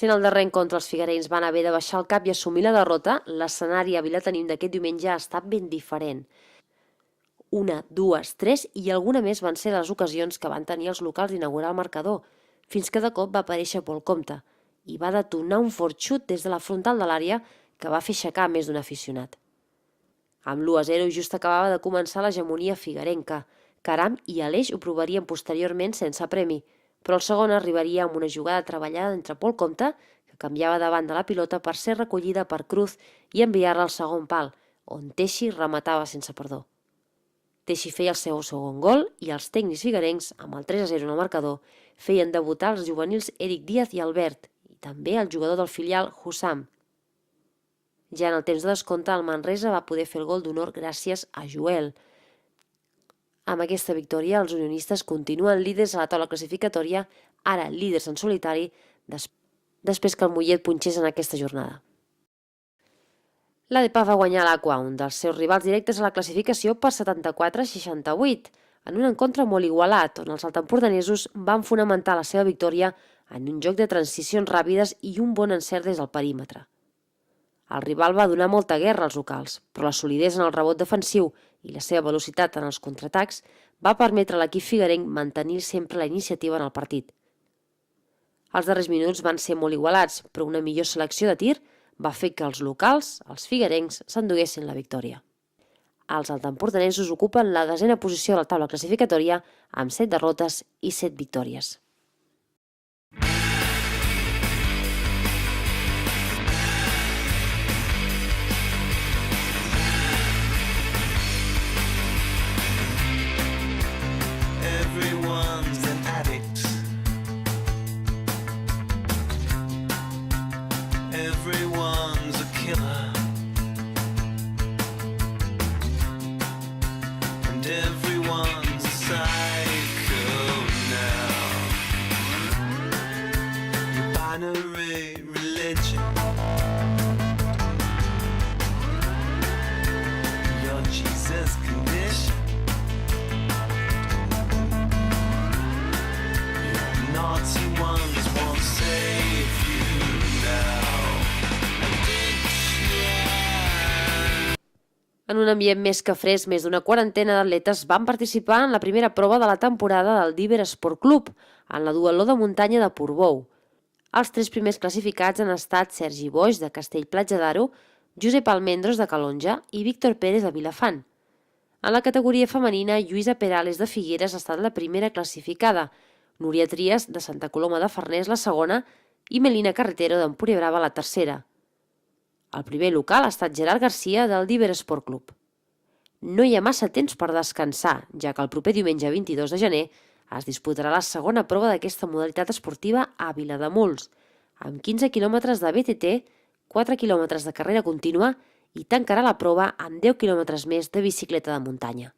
Sent el darrer encontre, els figuerencs van haver de baixar el cap i assumir la derrota. L'escenari a Vilatenim d'aquest diumenge ha estat ben diferent. 1, 2, 3 i alguna més van ser les ocasions que van tenir els locals d'inaugurar el marcador, fins que de cop va aparèixer Pol Comte i va detonar un fort xut des de la frontal de l'àrea que va fer aixecar més d'un aficionat. Amb l'1-0 just acabava de començar l'hegemonia figuerenca. Caram i Aleix ho provarien posteriorment sense premi, però el segon arribaria amb una jugada treballada entre Pol Comte, que canviava davant de la pilota per ser recollida per Cruz i enviar-la al segon pal, on Teixi rematava sense perdó. Teixi feia el seu segon gol i els tècnics figuerencs, amb el 3-0 en el marcador, feien debutar els juvenils Eric Díaz i Albert, i també el jugador del filial Hussam. Ja en el temps de descompte, el Manresa va poder fer el gol d'honor gràcies a Joel. Amb aquesta victòria, els unionistes continuen líders a la taula classificatòria, ara líders en solitari, després que el Mollet punxés en aquesta jornada. L'ADP va guanyar l'Aqua, un dels seus rivals directes a la classificació, per 74-68, en un encontre molt igualat, on els altempordanesos van fonamentar la seva victòria en un joc de transicions ràpides i un bon encert des del perímetre. El rival va donar molta guerra als locals, però la solidesa en el rebot defensiu i la seva velocitat en els contraatacs va permetre a l'equip figuerenc mantenir sempre la iniciativa en el partit. Els darrers minuts van ser molt igualats, però una millor selecció de tir va fer que els locals, els figuerencs, s'enduguessin la victòria. Els altempordanesos ocupen la 10a posició de la taula classificatòria amb 7 derrotes i 7 victòries. Everyone's an addict. Everyone's a killer. And everyone's a psycho now. Your binary religion. Your Jesus condition. Naughty ones won't save you now. En un ambient més que fresc, més d'una quarantena d'atletes van participar en la primera prova de la temporada del Diver Sport Club, en la duatló de muntanya de Portbou. Els 3 primers classificats han estat Sergi Boix, de Castell-Platja d'Aro, Josep Almendros, de Calonja, i Víctor Pérez, de Vilafant. En la categoria femenina, Lluïsa Perales, de Figueres, ha estat la primera classificada, Núria Trias, de Santa Coloma de Farners, la segona, i Melina Carretero, d'Empúria Brava, la tercera. El primer local ha estat Gerard Garcia, del Diver Sport Club. No hi ha massa temps per descansar, ja que el proper diumenge 22 de gener es disputarà la segona prova d'aquesta modalitat esportiva a Vilademuls, amb 15 quilòmetres de BTT, 4 quilòmetres de carrera contínua i tancarà la prova amb 10 quilòmetres més de bicicleta de muntanya.